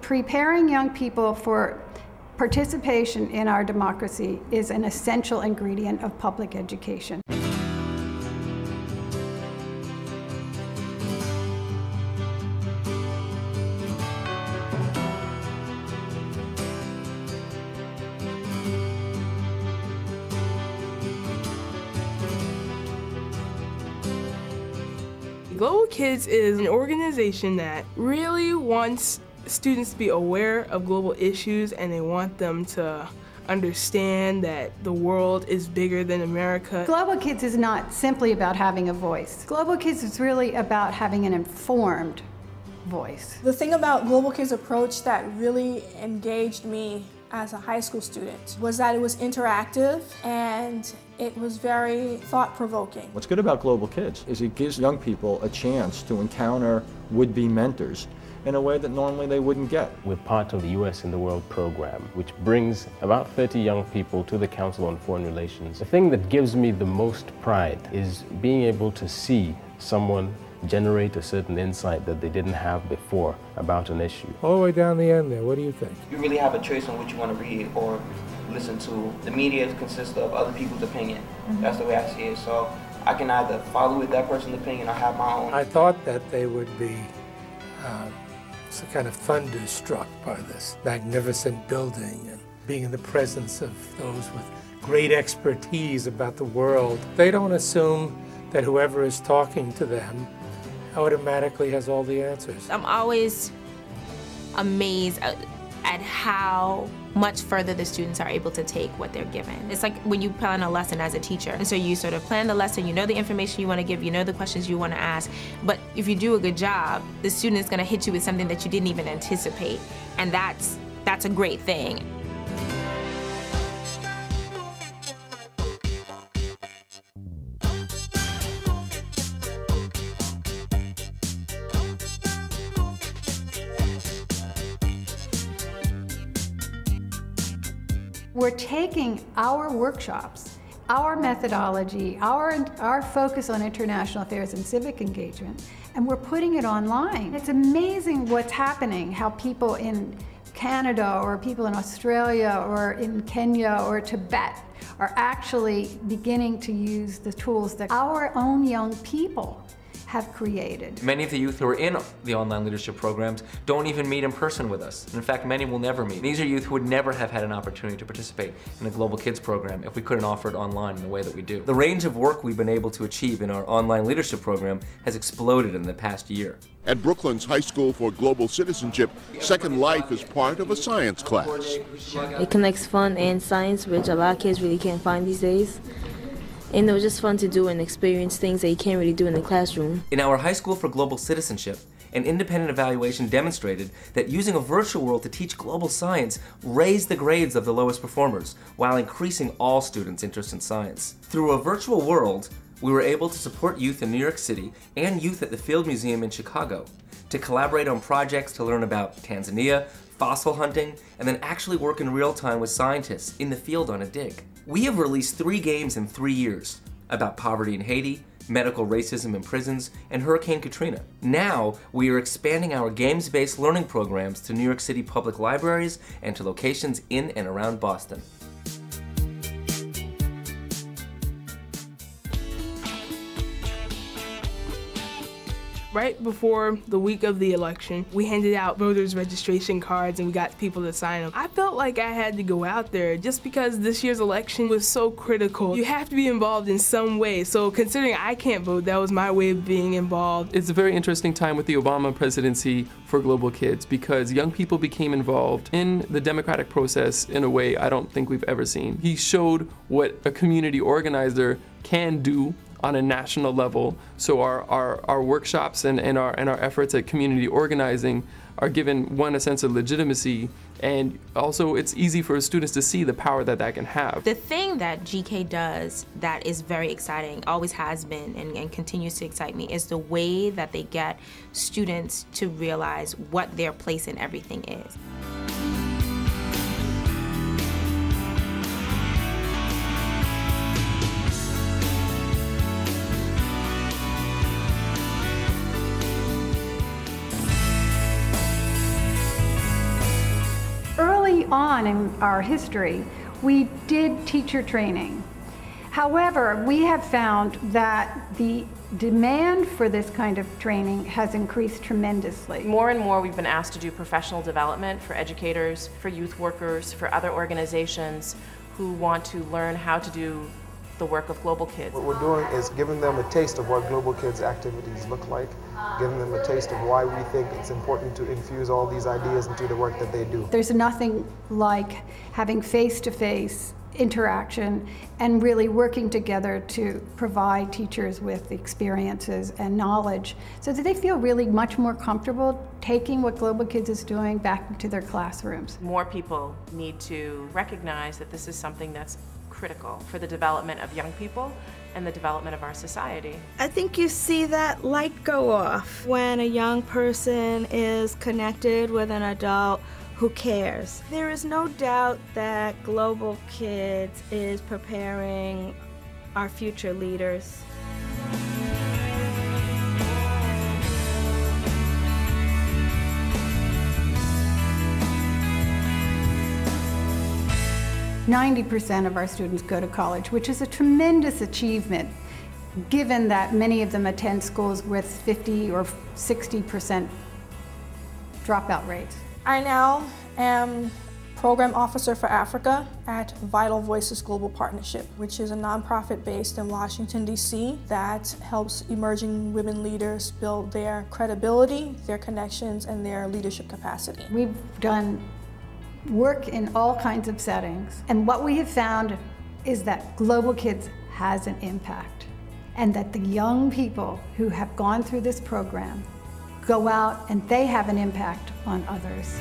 Preparing young people for participation in our democracy is an essential ingredient of public education. Global Kids is an organization that really wants students to be aware of global issues, and they want them to understand that the world is bigger than America. Global Kids is not simply about having a voice. Global Kids is really about having an informed voice. The thing about Global Kids' approach that really engaged me as a high school student was that it was interactive and it was very thought-provoking. What's good about Global Kids is it gives young people a chance to encounter would-be mentors in a way that normally they wouldn't get. We're part of the US in the World program, which brings about 30 young people to the Council on Foreign Relations. The thing that gives me the most pride is being able to see someone generate a certain insight that they didn't have before about an issue. All the way down the end there, what do you think? You really have a choice on what you want to read or listen to. The media consists of other people's opinion. That's the way I see it. So I can either follow with that person's opinion or have my own. I thought that they would be kind of thunderstruck by this magnificent building and being in the presence of those with great expertise about the world. They don't assume that whoever is talking to them automatically has all the answers. I'm always amazed at how much further the students are able to take what they're given. It's like when you plan a lesson as a teacher. And so you sort of plan the lesson, you know the information you want to give, you know the questions you want to ask, but if you do a good job, the student is going to hit you with something that you didn't even anticipate. And that's a great thing. We're taking our workshops, our methodology, our focus on international affairs and civic engagement, and we're putting it online. It's amazing what's happening, how people in Canada or people in Australia or in Kenya or Tibet are actually beginning to use the tools that our own young people have created. Many of the youth who are in the online leadership programs don't even meet in person with us. In fact, many will never meet. These are youth who would never have had an opportunity to participate in a Global Kids program if we couldn't offer it online in the way that we do. The range of work we've been able to achieve in our online leadership program has exploded in the past year. At Brooklyn's High School for Global Citizenship, Second Life is part of a science class. It connects fun and science, which a lot of kids really can't find these days. And it was just fun to do and experience things that you can't really do in the classroom. In our High School for Global Citizenship, an independent evaluation demonstrated that using a virtual world to teach global science raised the grades of the lowest performers while increasing all students' interest in science. Through a virtual world, we were able to support youth in New York City and youth at the Field Museum in Chicago to collaborate on projects to learn about Tanzania, fossil hunting, and then actually work in real time with scientists in the field on a dig. We have released 3 games in 3 years about poverty in Haiti, medical racism in prisons, and Hurricane Katrina. Now, we are expanding our games-based learning programs to New York City public libraries and to locations in and around Boston. Right before the week of the election, we handed out voters registration cards and we got people to sign them. I felt like I had to go out there just because this year's election was so critical. You have to be involved in some way. So considering I can't vote, that was my way of being involved. It's a very interesting time with the Obama presidency for Global Kids because young people became involved in the democratic process in a way I don't think we've ever seen. He showed what a community organizer can do on a national level. So our workshops and our efforts at community organizing are given, one, a sense of legitimacy, and also it's easy for students to see the power that that can have. The thing that GK does that is very exciting, always has been and continues to excite me, is the way that they get students to realize what their place in everything is. on in our history, we did teacher training. However, we have found that the demand for this kind of training has increased tremendously. More and more we've been asked to do professional development for educators, for youth workers, for other organizations who want to learn how to do the work of Global Kids. What we're doing is giving them a taste of what Global Kids activities look like, giving them a taste of why we think it's important to infuse all these ideas into the work that they do. There's nothing like having face-to-face interaction and really working together to provide teachers with experiences and knowledge so that they feel really much more comfortable taking what Global Kids is doing back into their classrooms. More people need to recognize that this is something that's critical for the development of young people and the development of our society. I think you see that light go off when a young person is connected with an adult who cares. There is no doubt that Global Kids is preparing our future leaders. %90 of our students go to college, which is a tremendous achievement, given that many of them attend schools with 50 or 60% dropout rates. I now am Program Officer for Africa at Vital Voices Global Partnership, which is a nonprofit based in Washington, D.C. that helps emerging women leaders build their credibility, their connections, and their leadership capacity. We've done work in all kinds of settings, and what we have found is that Global Kids has an impact, and that the young people who have gone through this program go out and they have an impact on others.